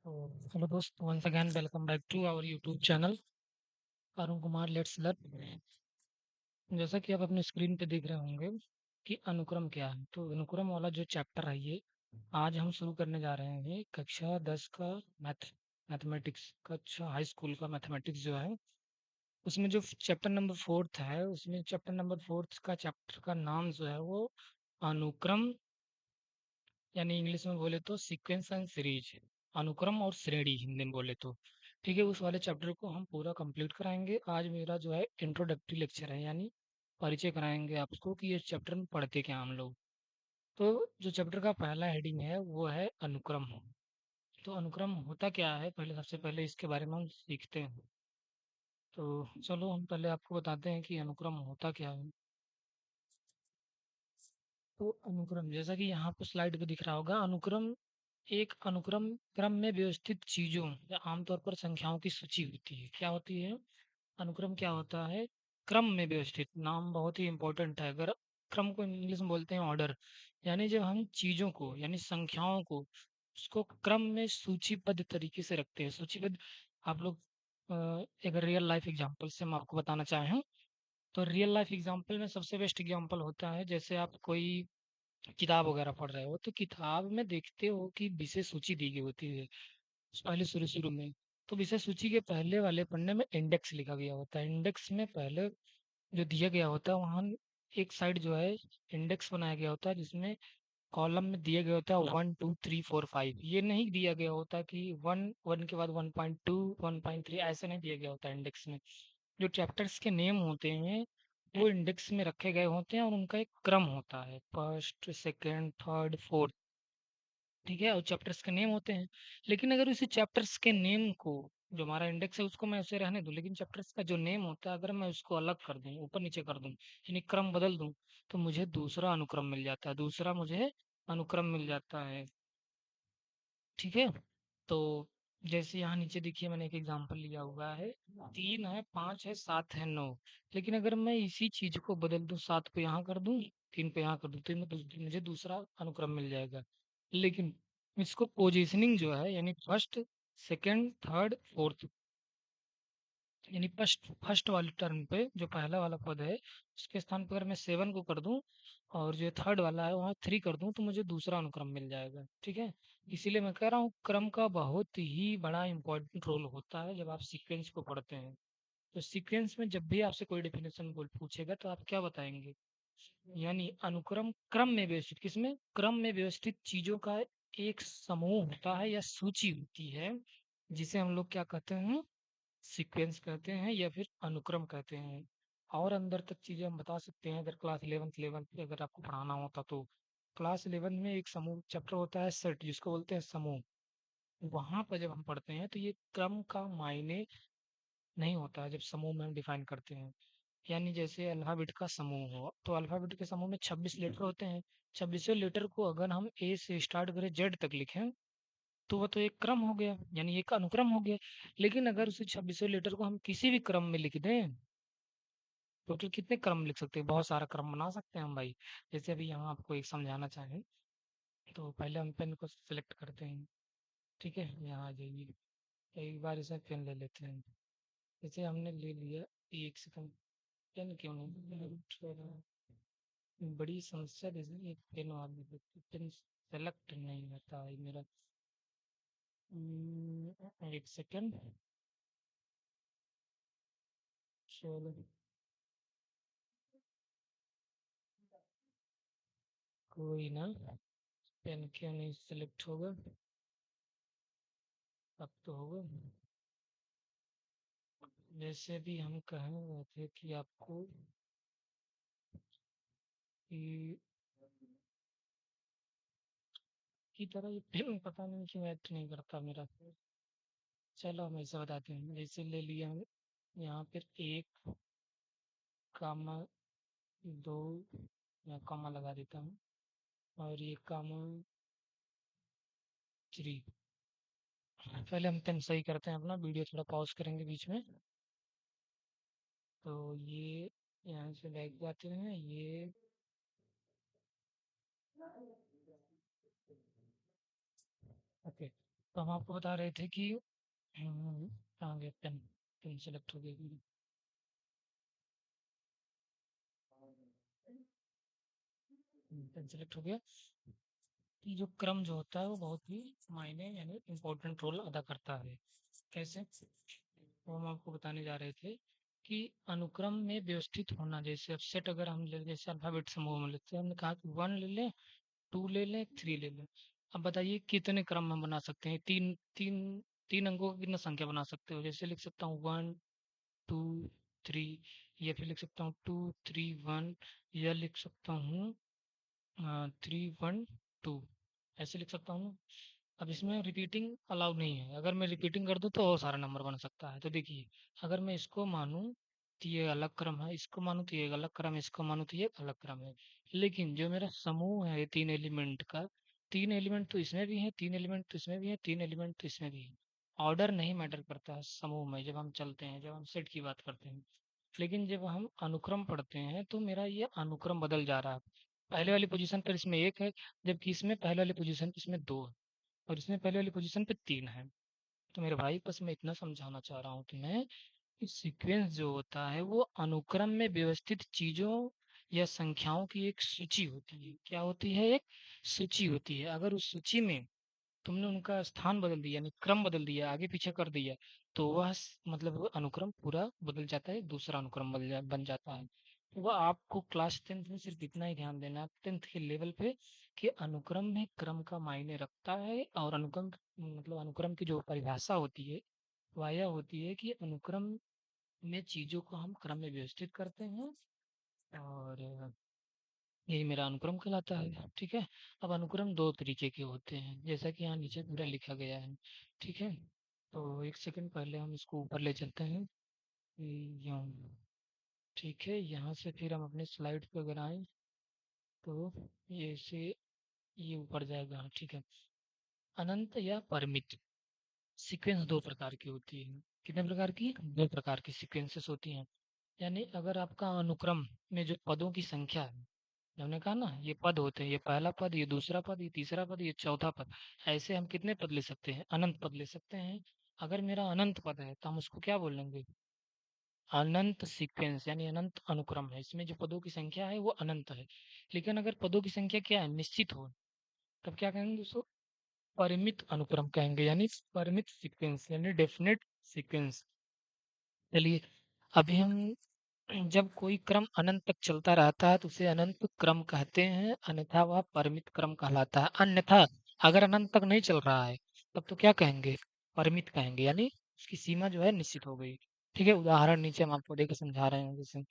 तो हेलो दोस्त, once again welcome back to our YouTube channel Arun Kumar let's learn. जैसा कि आप अपने स्क्रीन पे देख रहे होंगे कि अनुक्रम क्या है। तो अनुक्रम वाला जो चैप्टर है ये आज हम शुरू करने जा रहे हैं। कक्षा 10 का मैथमेटिक्स कक्षा हाई स्कूल का मैथमेटिक्स जो है उसमें जो चैप्टर नंबर फोर्थ है, उसमें चैप्टर नंबर फोर्थ का चैप्टर का नाम जो है वो अनुक्रम, यानी इंग्लिश में बोले तो सीक्वेंस एंड सीरीज, अनुक्रम और श्रेणी हिंदी में बोले तो। ठीक है, उस वाले चैप्टर को हम पूरा कंप्लीट कराएंगे। आज मेरा जो है इंट्रोडक्टरी लेक्चर है, यानी परिचय कराएंगे आपको कि ये चैप्टर में पढ़ते क्या हम लोग। तो जो चैप्टर का पहला हेडिंग है वो है अनुक्रम। तो अनुक्रम होता क्या है, पहले सबसे पहले इसके बारे में हम सीखते हैं। तो चलो हम पहले आपको बताते हैं कि अनुक्रम होता क्या है। तो अनुक्रम, जैसा कि यहाँ पर स्लाइड पे दिख रहा होगा, अनुक्रम एक अनुक्रम क्रम में व्यवस्थित चीजों या आमतौर पर संख्याओं की सूची होती है। क्या होती है? अनुक्रम क्या होता है? क्रम में व्यवस्थित। नाम बहुत ही इंपॉर्टेंट है। अगर क्रम को इंग्लिश में बोलते हैं ऑर्डर, यानी जब हम चीजों को यानी संख्याओं को उसको क्रम में सूचीबद्ध तरीके से रखते हैं। सूचीबद्ध, आप लोग एक रियल लाइफ एग्जांपल से हम आपको बताना चाहें तो रियल लाइफ एग्जांपल में सबसे बेस्ट एग्जांपल होता है, जैसे आप कोई किताब वगैरह पढ़ रहे हो तो किताब में देखते हो कि विषय सूची दी गई होती है पहले शुरू शुरू में। तो विषय सूची के पहले वाले पन्ने में इंडेक्स लिखा गया होता है। इंडेक्स में पहले जो दिया गया होता है वहाँ एक साइड जो है इंडेक्स बनाया गया होता है, जिसमें कॉलम में दिया गया होता है 1 2 3 4 5। ये नहीं दिया गया होता कि वन वन के बाद 1.2 1.3, ऐसे नहीं दिया गया होता इंडेक्स में। जो चैप्टर्स के नेम होते हैं वो इंडेक्स में रखे गए होते हैं और उनका एक क्रम होता है, फर्स्ट सेकंड थर्ड फोर्थ। ठीक है, और चैप्टर्स के नेम होते हैं। लेकिन अगर उसी चैप्टर्स के नेम को, जो हमारा इंडेक्स है उसको मैं उसे रहने दूं, लेकिन चैप्टर्स का जो नेम होता है अगर मैं उसको अलग कर दूं, ऊपर नीचे कर दूं, यानी क्रम बदल दूं, तो मुझे दूसरा अनुक्रम मिल जाता है। दूसरा मुझे अनुक्रम मिल जाता है। ठीक है, तो जैसे यहाँ नीचे देखिए मैंने एक एग्जांपल लिया हुआ है। 3 है, 5 है, 7 है, 9। लेकिन अगर मैं इसी चीज को बदल दूं, 7 पे यहाँ कर दूं, 3 पे यहाँ कर दूं, तो मुझे दूसरा अनुक्रम मिल जाएगा। लेकिन इसको पोजीशनिंग जो है, यानी फर्स्ट सेकंड थर्ड फोर्थ, यानी फर्स्ट फर्स्ट वाले टर्म पे जो पहला वाला पद है उसके स्थान पर अगर मैं 7 को कर दूं और जो थर्ड वाला है वहाँ 3 कर दूं, तो मुझे दूसरा अनुक्रम मिल जाएगा। ठीक है, इसीलिए मैं कह रहा हूँ क्रम का बहुत ही बड़ा इंपॉर्टेंट रोल होता है जब आप सीक्वेंस को पढ़ते हैं। तो सीक्वेंस में जब भी आपसे कोई डेफिनेशन बोल पूछेगा तो आप क्या बताएंगे? यानी अनुक्रम क्रम में व्यवस्थित, किसमें? क्रम में व्यवस्थित चीजों का एक समूह होता है या सूची होती है, जिसे हम लोग क्या कहते हैं? सीक्वेंस कहते हैं या फिर अनुक्रम कहते हैं। और अंदर तक चीजें हम बता सकते हैं। अगर क्लास 11th पे अगर आपको पढ़ाना होता तो क्लास 11 में एक समूह चैप्टर होता है, सेट, जिसको बोलते हैं समूह। वहां पर जब हम पढ़ते हैं तो ये क्रम का मायने नहीं होता है जब समूह में हम डिफाइन करते हैं। यानी जैसे अल्फाबेट का समूह हो, तो अल्फाबेट के समूह में 26 लेटर होते हैं। 26वें लेटर को अगर हम ए से स्टार्ट करें जेड तक लिखें तो वो तो एक क्रम हो गया, यानी एक अनुक्रम हो गया। लेकिन अगर उसे 26वें लेटर को हम किसी भी क्रम में लिख दें, टोटल कितने क्रम लिख सकते हैं? बहुत सारा क्रम बना सकते हैं हम भाई। जैसे अभी यहाँ आपको एक समझाना चाहें तो पहले हम पेन को सिलेक्ट करते हैं। ठीक है, यहाँ आ जाइए, एक बार इसे पेन ले लेते हैं। जैसे हमने ले लिया, एक सेकंड, पेन क्यों नहीं उठ रहा है? बड़ी समस्या, जैसे एक पेन वाली पेन सेलेक्ट नहीं होता है मेरा। एक सेकंड, चलो, कोई ना, पेन क्यों नहीं सिलेक्ट होगा? अब तो होगा। जैसे भी हम कह रहे थे कि आपको कि की तरह ये पेन पता नहीं क्यों एक्ट नहीं करता मेरा। चलो हम ऐसे बताते हैं, जैसे ले लिया हम यहाँ पर 1, 2, या कॉमा लगा देता हूँ, और ये कॉमा 3। पहले हम पेन सही करते हैं अपना, वीडियो थोड़ा पॉज करेंगे बीच में। तो ये यहाँ से बैक जाते हैं, ये ओके। तो हम आपको बता रहे थे कि कहाँ गया पेन, पेन सेलेक्ट हो गई। पेन सेलेक्ट हो गया कि जो क्रम जो होता है वो बहुत ही मायने यानी इम्पोर्टेंट रोल अदा करता है। कैसे? वो हम आपको बताने जा रहे थे कि अनुक्रम में व्यवस्थित होना, जैसे अब सेट अगर हम ले, जैसे अल्फाबेट समूह में लेते हैं, हमने कहा कि 1 ले लें, 2 ले लें, 3 ले लें। अब बताइए कितने क्रम हम बना सकते हैं? तीन तीन तीन अंकों की कितना संख्या बना सकते हो? जैसे लिख सकता हूँ 1 2 3, या फिर लिख सकता हूँ 2 3 1, या लिख सकता हूँ 3 1 2, ऐसे लिख सकता हूँ। अब इसमें रिपीटिंग अलाउड नहीं है। अगर मैं रिपीटिंग कर दूँ तो और सारा नंबर बन सकता है। तो देखिए, अगर मैं इसको मानूँ तो ये अलग क्रम है, इसको मानूँ तो ये एक अलग क्रम है, इसको मानूँ तो ये एक अलग क्रम है। लेकिन जो मेरा समूह है 3 एलिमेंट का, 3 एलिमेंट तो इसमें भी है, 3 एलिमेंट तो इसमें भी है, 3 एलिमेंट तो इसमें भी है। ऑर्डर नहीं मैटर करता है समूह में, जब हम चलते हैं, जब हम सेट की बात करते हैं। लेकिन जब हम अनुक्रम पढ़ते हैं तो मेरा ये अनुक्रम बदल जा रहा है। पहले वाली पोजीशन पर इसमें एक है, जबकि इसमें पहले वाली पोजीशन पे इसमें दो है, और इसमें पहले वाली पोजीशन पे तीन है। तो मेरे भाई, बस मैं इतना समझाना चाह रहा हूँ तुम्हें कि सीक्वेंस जो होता है वो अनुक्रम में व्यवस्थित चीजों या संख्याओं की एक सूची होती है। क्या होती है? एक सूची होती है। अगर उस सूची में तुमने उनका स्थान बदल दिया, यानी क्रम बदल दिया, आगे पीछे कर दिया, तो वह मतलब वो अनुक्रम पूरा बदल जाता है, दूसरा अनुक्रम बन जाता है। तो वह आपको क्लास 10th में सिर्फ इतना ही ध्यान देना है, 10th के लेवल पे, कि अनुक्रम में क्रम का मायने रखता है। और अनुक्रम मतलब अनुक्रम की जो परिभाषा होती है वह यह होती है कि अनुक्रम में चीजों को हम क्रम में व्यवस्थित करते हैं, और यही मेरा अनुक्रम कहलाता है। ठीक है। अब अनुक्रम दो तरीके के होते हैं, जैसा कि यहाँ नीचे पूरा लिखा गया है। ठीक है। तो एक सेकंड, पहले हम इसको ऊपर ले चलते हैं। यहाँ, ठीक है, यहाँ से फिर हम अपने स्लाइड पे अगर आए तो ये से ये ऊपर जाएगा। ठीक है। अनंत या परिमित सीक्वेंस दो प्रकार की होती है। कितने प्रकार की? दो प्रकार की सीक्वेंसेस होती हैं। यानी अगर आपका अनुक्रम में जो पदों की संख्या है, हमने कहा ना ये पद होते हैं, ये पहला पद, ये दूसरा पद, ये तीसरा पद, ये चौथा पद, ऐसे हम कितने पद ले सकते हैं? अनंत पद ले सकते हैं। अगर मेरा अनंत पद है तो हम उसको क्या बोलेंगे? अनंत सीक्वेंस, यानी अनंत अनुक्रम है। इसमें जो पदों की संख्या है वो अनंत है। लेकिन अगर पदों की संख्या क्या है? निश्चित हो, तब क्या कहेंगे उसको? परिमित अनुक्रम कहेंगे, यानी परिमित सीक्वेंस, यानी डेफिनेट सीक्वेंस। चलिए, अभी हम जब कोई क्रम अनंत तक चलता रहता है तो उसे अनंत क्रम कहते हैं, अन्यथा वह परिमित क्रम कहलाता है। अन्यथा अगर अनंत तक नहीं चल रहा है तब तो क्या कहेंगे? परिमित कहेंगे, यानी उसकी सीमा जो है निश्चित हो गई। ठीक है। उदाहरण नीचे हम आपको देकर समझा रहे हैं। जैसे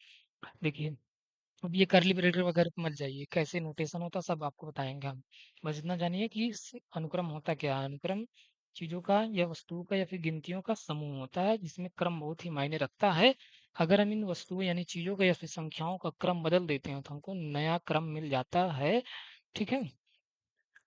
देखिए, अब ये कर्ली ब्रेकर वगैरह पे मत जाइए, कैसे नोटेशन होता है सब आपको बताएंगे हम। बस इतना जानिए कि अनुक्रम होता क्या है। अनुक्रम चीजों का या वस्तुओं का या फिर गिनतियों का समूह होता है जिसमें क्रम बहुत ही मायने रखता है। अगर हम इन वस्तुओं यानी चीजों का या फिर संख्याओं का क्रम बदल देते हैं तो हमको नया क्रम मिल जाता है। ठीक है।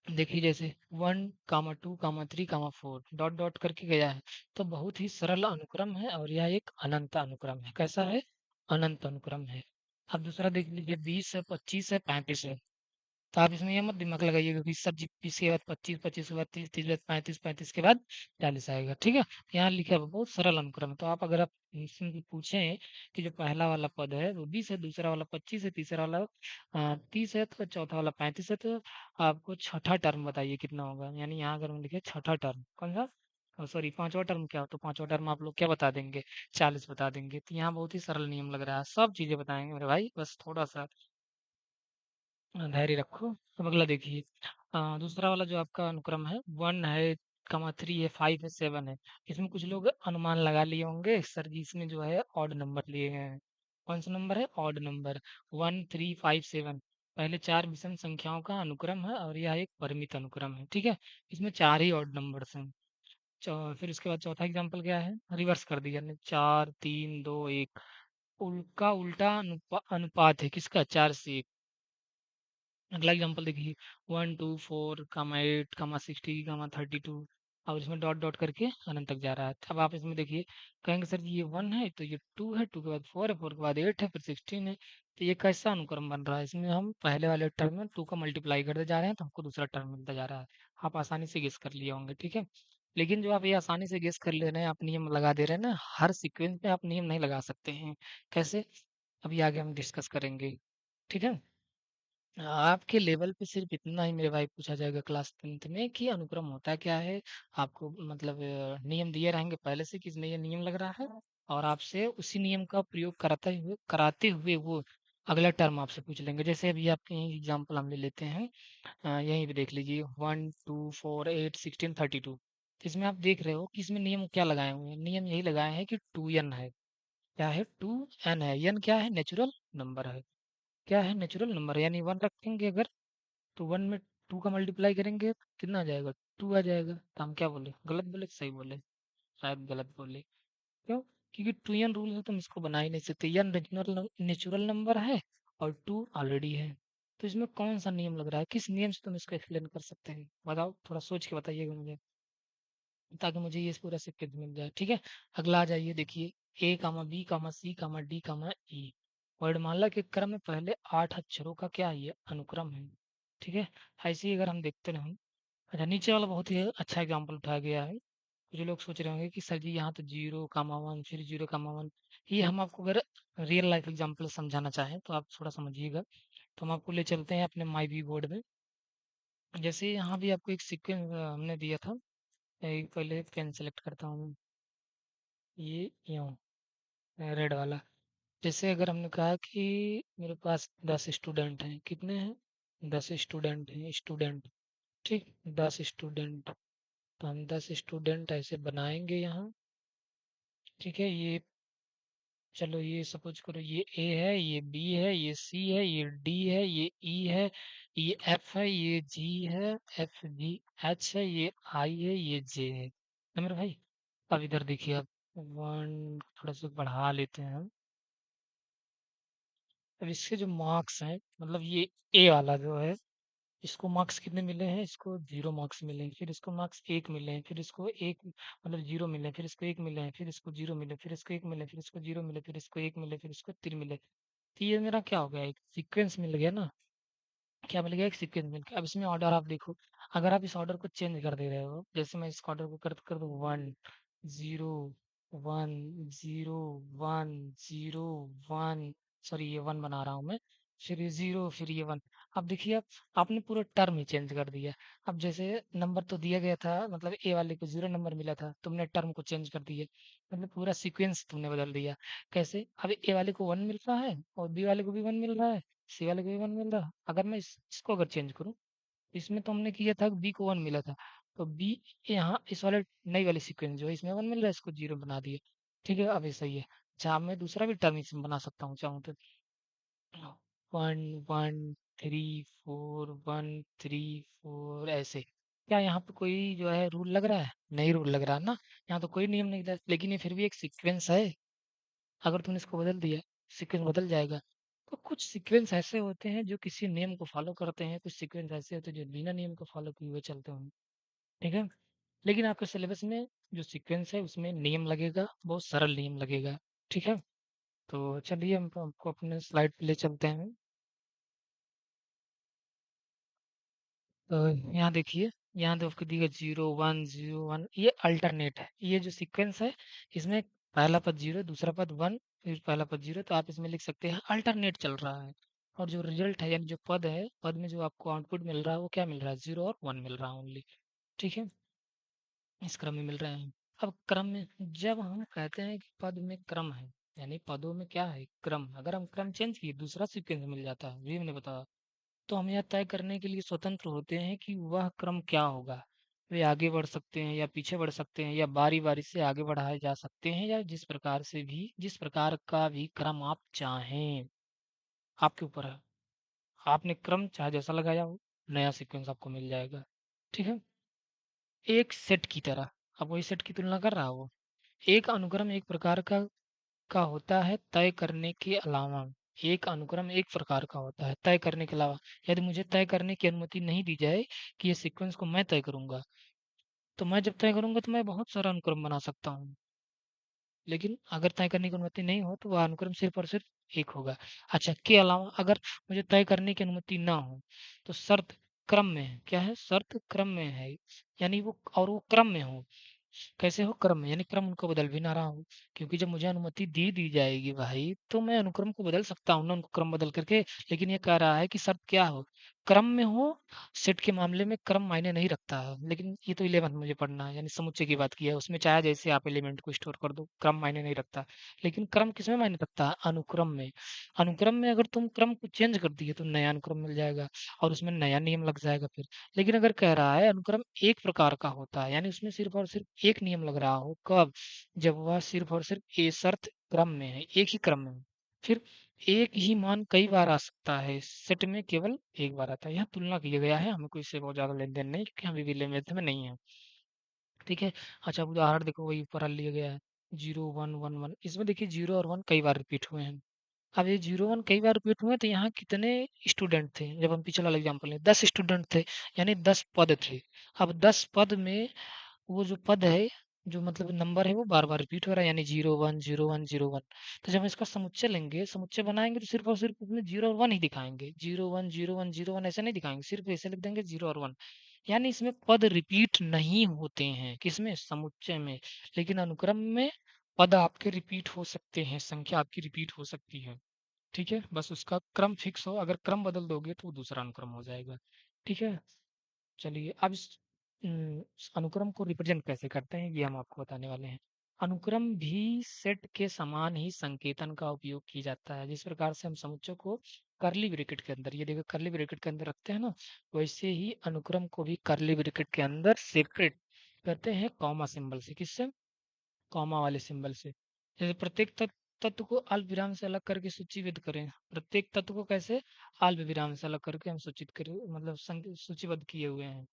देखिए, जैसे 1 2 3 4 डॉट डॉट करके गया है, तो बहुत ही सरल अनुक्रम है, और यह एक अनंत अनुक्रम है। कैसा है? अनंत अनुक्रम है। अब दूसरा देख लीजिए, 20 है, 25 है, 35 है। तो आप इसमें ये मत दिमाग लगाइएगा कि सर जी 20 के बाद 25, 25 के बाद 30, 30 के बाद 35, 35 के बाद 40 आएगा। ठीक है। यहाँ लिखा है बहुत सरल अनुक्रम है। तो आप अगर आप इसमें पूछें कि जो पहला वाला पद है वो 20 है, दूसरा वाला 25 है, तीसरा वाला 30 है, तो चौथा वाला 35 है, तो आपको छठा टर्म बताइए कितना होगा। यानी यहाँ अगर हम लिखे छठा टर्म कौन सा, सॉरी पांचवा टर्म, क्या हो तो पांचवा टर्म आप लोग क्या बता देंगे? 40 बता देंगे। तो यहाँ बहुत ही सरल नियम लग रहा है, सब चीजें बताएंगे मेरे भाई, बस थोड़ा सा धैर्य रखो। अब अगला देखिए, दूसरा वाला जो आपका अनुक्रम है, 1 है, कमा 3 है, 5 है, 7 है। इसमें कुछ लोग अनुमान लगा लिए होंगे सर जी इसमें जो है ऑड नंबर लिए गए हैं। कौन सा नंबर है? Odd number. 1 3 5 7 पहले चार विषम संख्याओं का अनुक्रम है, और यह एक परिमित अनुक्रम है। ठीक है। इसमें चार ही ऑड नंबर्स हैं। फिर उसके बाद चौथा एग्जाम्पल क्या है? रिवर्स कर दिया, 4 3 2 1। उल्का उल्टा अनुपात है किसका? 4 से 1। अगला एग्जांपल देखिए, 1 2 4 8 60 32, और इसमें डॉट डॉट करके अनंत तक जा रहा है। अब आप इसमें देखिए, कहेंगे सर जी ये 1 है तो ये 2 है, 2 के बाद 4 है, 4 के बाद 8 है, फिर 16 है। तो ये कैसा अनुक्रम बन रहा है? इसमें हम पहले वाले टर्म में 2 का मल्टीप्लाई करते जा रहे हैं तो हमको दूसरा टर्म मिलता जा रहा है। आप आसानी से गेस कर लिए होंगे। ठीक है। लेकिन जो आप ये आसानी से गेस कर ले रहे हैं, आप नियम लगा दे रहे हैं ना, हर सीक्वेंस में आप नियम नहीं लगा सकते हैं। कैसे? अभी आगे हम डिस्कस करेंगे। ठीक है? आपके लेवल पे सिर्फ इतना ही मेरे भाई पूछा जाएगा क्लास 10th में कि अनुक्रम होता क्या है। आपको मतलब नियम दिए रहेंगे पहले से कि इसमें ये नियम लग रहा है, और आपसे उसी नियम का प्रयोग कराते हुए वो अगला टर्म आपसे पूछ लेंगे। जैसे अभी आपके एग्जाम्पल हम ले लेते हैं। यहीं पे देख लीजिए 1 2 4 8 16 32। इसमें आप देख रहे हो कि इसमें नियम क्या लगाए हुए हैं। नियम यही लगाए हैं कि 2n है। क्या है? 2n है। n क्या है? नेचुरल नंबर है। क्या है? नेचुरल नंबर, यानी 1 रखेंगे अगर, तो 1 में 2 का मल्टीप्लाई करेंगे तो कितना आ जाएगा? 2 आ जाएगा। तो हम क्या बोले? गलत बोले कि सही बोले? शायद गलत बोले। क्यों? क्योंकि 2n रूल है, तुम इसको बना ही नहीं सकते। n नेचुरल नेचुरल नंबर है और 2 ऑलरेडी है। तो इसमें कौन सा नियम लग रहा है? किस नियम से तुम इसको एक्सप्लेन कर सकते हैं? बताओ, थोड़ा सोच के बताइएगा मुझे, ताकि मुझे ये पूरा सिक्वेंस मिल जाए। ठीक है? अगला आ जाइए, देखिए ए कामा बी कामा सी कामा डी कामा ई वर्णमाला के क्रम में पहले 8 अक्षरों का क्या है? ये अनुक्रम है। ठीक है? ऐसे ही अगर हम देखते रहें। अच्छा, नीचे वाला बहुत ही अच्छा एग्जाम्पल उठाया गया है। कुछ लोग सोच रहे होंगे कि सर जी यहाँ तो 0 कामा 1 फिर 0 कामा 1। ये हम आपको अगर रियल लाइफ एग्जाम्पल समझाना चाहें तो आप थोड़ा समझिएगा। तो हम आपको ले चलते हैं अपने माई वी बोर्ड में। जैसे यहाँ भी आपको एक सीक्वेंस हमने दिया था। पहले पेन सेलेक्ट करता हूँ मैं। ये यूँ रेड वाला। जैसे अगर हमने कहा कि मेरे पास 10 स्टूडेंट हैं। कितने हैं? 10 स्टूडेंट हैं। स्टूडेंट। ठीक, 10 स्टूडेंट। तो हम 10 स्टूडेंट ऐसे बनाएंगे यहाँ। ठीक है? ये चलो, ये सपोज करो ये ए है, ये बी है, ये सी है, ये डी है, ये ई है, ये एफ है, ये जी है, एफ जी एच है, ये आई है, ये जे है। ना मेरे भाई? अब इधर देखिए आप। वन थोड़ा सा बढ़ा लेते हैं हम। अब इसके जो मार्क्स हैं, मतलब ये ए वाला जो है, इसको मार्क्स कितने मिले हैं? इसको 0 मार्क्स मिले हैं। फिर इसको मार्क्स 1 मिले हैं। फिर इसको एक मतलब 0 मिले हैं। फिर इसको 1 मिले हैं। फिर इसको 0 मिले। फिर इसको 1 मिले। फिर इसको 0 मिले। फिर इसको 1 मिले। फिर इसको 3 मिले। तो ये मेरा क्या हो गया? एक सीक्वेंस मिल गया ना। क्या मिल गया? एक सीक्वेंस मिल गया। अब इसमें ऑर्डर आप देखो। अगर आप इस ऑर्डर को चेंज कर दे रहे हो, जैसे मैं इस ऑर्डर को कर दूं 1 0 1 0 1 0 1। सॉरी, ये 1 बना रहा हूँ मैं। फिर ये 0, फिर ये 1। अब देखिए, आप आपने पूरा टर्म ही चेंज कर दिया। अब जैसे नंबर तो दिया गया था, मतलब ए वाले को 0 नंबर मिला था, तुमने टर्म को चेंज कर दिया। मतलब पूरा सीक्वेंस तुमने बदल दिया। कैसे? अब ए वाले को 1 मिल रहा है और बी वाले को भी 1 मिल रहा है, सी वाले को भी 1 मिल रहा। अगर मैं इसको अगर चेंज करूँ, इसमें तो हमने किया था बी को 1 मिला था, तो बी यहाँ इस वाले नई वाली सीक्वेंस जो है, इसमें 1 मिल रहा है, इसको 0 बना दिया। ठीक है? अब ये सही है। अच्छा, अब मैं दूसरा भी टर्म इसमें बना सकता हूँ चाहूँ तो। 1 1 3 4 1 3 4 ऐसे। क्या यहाँ पे कोई जो है रूल लग रहा है? नहीं रूल लग रहा है ना। यहाँ तो कोई नियम नहीं था, लेकिन ये फिर भी एक सीक्वेंस है। अगर तुमने इसको बदल दिया, सीक्वेंस बदल जाएगा। तो कुछ सीक्वेंस ऐसे होते हैं जो किसी नियम को फॉलो करते हैं, कुछ सीक्वेंस ऐसे होते हैं जो बिना नियम को फॉलो किए हुए चलते हैं। ठीक है? लेकिन आपके सिलेबस में जो सीक्वेंस है उसमें नियम लगेगा, बहुत सरल नियम लगेगा। ठीक है? तो चलिए हम आपको अपने स्लाइड पे ले चलते हैं। तो यहाँ देखिए, यहाँ तो आपको दिया 0 1 0 1, ये अल्टरनेट है। ये जो सीक्वेंस है, इसमें पहला पद 0, दूसरा पद 1, फिर पहला पद 0। तो आप इसमें लिख सकते हैं अल्टरनेट चल रहा है। और जो रिजल्ट है, यानी जो पद है, पद में जो आपको आउटपुट मिल रहा है वो क्या मिल रहा है? 0 और 1 मिल रहा है ओनली। ठीक है? इस क्रम में मिल रहे हैं। अब क्रम में, जब हम कहते हैं कि पद में क्रम है, यानी पदों में क्या है? क्रम। अगर हम क्रम चेंज किए, दूसरा सीक्वेंस मिल जाता है, ये मैंने बताया। तो हम यह तय करने के लिए स्वतंत्र होते हैं कि वह क्रम क्या होगा। वे आगे बढ़ सकते हैं या पीछे बढ़ सकते हैं, या बारी बारी से आगे बढ़ाए जा सकते हैं, या जिस प्रकार का भी क्रम आप चाहें, आपके ऊपर है। आपने क्रम चाहे जैसा लगाया हो, नया सीक्वेंस आपको मिल जाएगा। ठीक है? एक सेट की तरह। अब वही सेट की तुलना कर रहा हो। एक अनुक्रम एक प्रकार का होता है तय करने के अलावा। एक अनुक्रम एक प्रकार का होता है तय करने के अलावा। यदि मुझे तय करने की अनुमति नहीं दी जाए कि ये सीक्वेंस को मैं तय करूंगा, तो मैं जब तय करूंगा तो मैं बहुत सारा अनुक्रम बना सकता हूँ। लेकिन अगर तय करने की अनुमति नहीं हो तो वह अनुक्रम सिर्फ और सिर्फ एक होगा। अच्छा, के अलावा अगर मुझे तय करने की अनुमति ना हो, तो शर्त क्रम में है। क्या है? शर्त क्रम में है, यानी वो, और वो क्रम में हो। कैसे हो? क्रम में, यानी क्रम उनको बदल भी ना रहा हो। क्योंकि जब मुझे अनुमति दी दी जाएगी भाई, तो मैं अनुक्रम को बदल सकता हूँ ना, उनको क्रम बदल करके। लेकिन ये कह रहा है कि शर्त क्या हो? क्रम में हो। सेट के मामले में क्रम मायने नहीं रखता है, लेकिन ये तो 11th मुझे पढ़ना है, यानी समुच्चय की बात की है, उसमें चाहे जैसे आप एलिमेंट को स्टोर कर दो, क्रम मायने नहीं रखता। लेकिन क्रम किसमें मायने रखता है? अनुक्रम में। अनुक्रम में अगर तुम क्रम को चेंज कर दिए तो नया अनुक्रम मिल जाएगा, और उसमें नया नियम लग जाएगा फिर। लेकिन अगर कह रहा है अनुक्रम एक प्रकार का होता है, यानी उसमें सिर्फ और सिर्फ एक नियम लग रहा हो, कब? जब वह सिर्फ और सिर्फ ए शर्त क्रम में है, एक ही क्रम में है। फिर एक ही मान कई बार आ सकता है, सेट में केवल एक बार आता है। यहाँ तुलना किया गया है, हमें कोई इससे बहुत ज्यादा लेन देन नहीं, क्योंकि हम विविध मेथड में नहीं है। ठीक है। अच्छा, अब उदाहरण देखो, वही ऊपर लिया गया है, 0 1 1 1। इसमें देखिए 0 और 1 कई बार रिपीट हुए हैं। अब ये 0 1 कई बार रिपीट हुए, तो यहाँ कितने स्टूडेंट थे? जब हम पिछले वाला एग्जाम्पल लें, 10 स्टूडेंट थे, यानी 10 पद थे। अब 10 पद में वो जो पद है, जो मतलब नंबर है, वो बार बार रिपीट हो रहा है, यानी 0 1 0 1 0 1। तो जब हम इसका समुच्चय लेंगे, समुच्चय बनाएंगे, तो सिर्फ और सिर्फ उसमें 0 और 1 ही दिखाएंगे। 0 1 0 1 0 1 ऐसे नहीं दिखाएंगे, सिर्फ ऐसे लिख देंगे 0 और 1। यानी इसमें पद रिपीट नहीं होते हैं, किसमें? समुच्चय में। लेकिन अनुक्रम में पद आपके रिपीट हो सकते हैं, संख्या आपकी रिपीट हो सकती है। ठीक है, बस उसका क्रम फिक्स हो, अगर क्रम बदल दोगे तो वो दूसरा अनुक्रम हो जाएगा। ठीक है। चलिए, अब इस अनुक्रम को रिप्रेजेंट कैसे करते हैं, ये हम आपको बताने वाले हैं। अनुक्रम भी सेट के समान ही संकेतन का उपयोग किया जाता है। जिस प्रकार से हम समुच्चय को करली ब्रैकेट के अंदर, ये देखो करली ब्रैकेट के अंदर रखते हैं ना, वैसे ही अनुक्रम को भी करली ब्रैकेट के अंदर सेपरेट करते हैं, कॉमा सिंबल से। किससे? कॉमा वाले सिंबल से। जैसे प्रत्येक तत्व को अल्प विराम से अलग करके सूचीबद्ध करें। प्रत्येक तत्व को कैसे? अल्प विराम से अलग करके हम सूचित करें, मतलब सूचीबद्ध किए हुए हैं।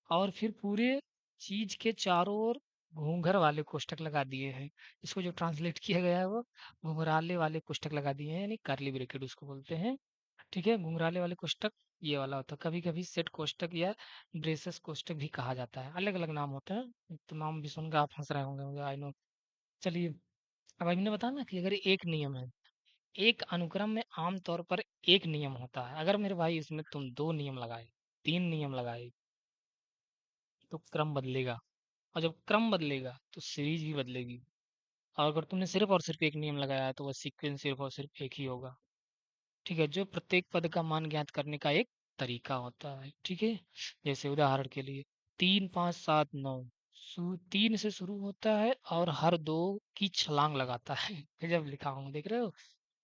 और फिर पूरे चीज के चारों ओर घूंघर वाले कोष्ठक लगा दिए हैं। इसको जो ट्रांसलेट किया गया है, वो घुंघराले वाले कोष्ठक लगा दिए हैं, यानी कर्ली ब्रैकेट उसको बोलते हैं। ठीक है, घुंघराले वाले कोष्ठक ये वाला होता है। कभी कभी सेट कोष्ठक या ब्रेसेस कोष्ठक भी कहा जाता है, अलग अलग नाम होते हैं, तो नाम भी सुनकर आप हंस रहे होंगे, मुझे आई नो। चलिए, अब हमने बताया ना कि अगर एक नियम है, एक अनुक्रम में आम तौर पर एक नियम होता है। अगर मेरे भाई इसमें तुम 2 नियम लगाए, 3 नियम लगाए, तो क्रम बदलेगा। और जब क्रम बदलेगा तो सीरीज भी बदलेगी। और अगर तुमने सिर्फ और सिर्फ एक नियम लगाया है, तो वह सीक्वेंस सिर्फ और सिर्फ एक ही होगा। ठीक है, जो प्रत्येक पद का मान ज्ञात करने का एक तरीका होता है। ठीक है। जैसे उदाहरण के लिए 3 5 7 9, 3 से शुरू होता है और हर 2 की छलांग लगाता है। जब लिखा हूँ, देख रहे हो?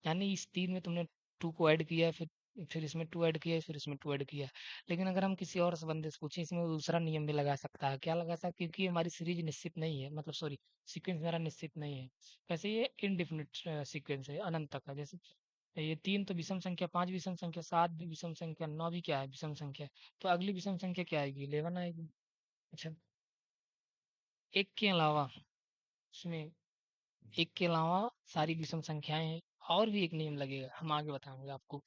यानी इस 3 में तुमने 2 को ऐड किया, फिर इसमें 2 ऐड किया, फिर इसमें 2 ऐड किया। लेकिन अगर हम किसी और से बंदे से पूछें, इसमें वो दूसरा नियम भी लगा सकता है। क्या लगा सकता है? क्योंकि हमारी सीरीज निश्चित नहीं है, मतलब सॉरी, सीक्वेंस मेरा निश्चित नहीं है। वैसे ये इनडिफिनिट सीक्वेंस है, अनंत तक है। जैसे ये 3 तो विषम संख्या, 5 विषम संख्या, 7 भी विषम संख्या, 9 भी क्या है? विषम संख्या। तो अगली विषम संख्या क्या आएगी? 11 आएगी। अच्छा, एक के अलावा इसमें, एक के अलावा सारी विषम संख्याएं हैं। और भी एक नियम लगेगा, हम आगे बताएंगे आपको।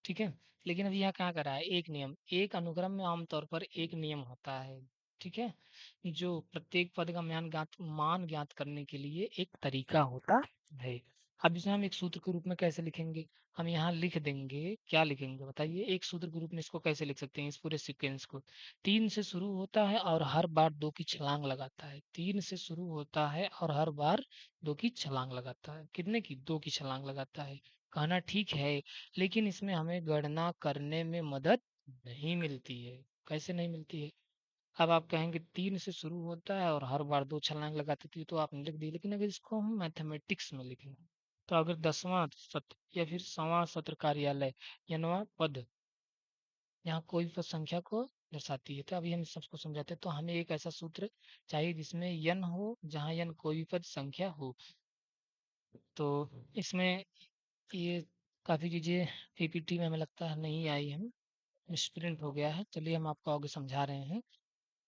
ठीक है। लेकिन अभी यहाँ क्या करा है? एक नियम, एक अनुक्रम में आमतौर पर एक नियम होता है। ठीक है, जो प्रत्येक पद का मान ज्ञात करने के लिए एक तरीका होता है। अब इसे हम एक सूत्र के रूप में कैसे लिखेंगे? हम यहाँ लिख देंगे, क्या लिखेंगे बताइए? एक सूत्र के रूप में इसको कैसे लिख सकते हैं, इस पूरे सीक्वेंस को? 3 से शुरू होता है और हर बार 2 की छलांग लगाता है। 3 से शुरू होता है और हर बार 2 की छलांग लगाता है। कितने की? 2 की छलांग लगाता है। कहना ठीक है, लेकिन इसमें हमें गणना करने में मदद नहीं मिलती है। कैसे नहीं मिलती है? अब आप कहेंगे 3 से शुरू होता है और हर बार 2 छलांग लगाती थी, तो आपने लिख दी। लेकिन अगर इसको हम मैथमेटिक्स में लिखें, तो अगर 10वां सत्र या फिर 100वां सत्र कार्यालय या 9वां पद यहाँ कोई भी संख्या को दर्शाती है, तो अभी हम इस सबको समझाते हैं। तो हमें एक ऐसा सूत्र चाहिए जिसमें यन हो, जहाँ यन कोई भी पद संख्या हो। तो इसमें ये काफ़ी चीज़ें पीपीटी में हमें लगता है नहीं आई है, मिसप्रिंट हो गया है। चलिए, हम आपको आगे समझा रहे हैं।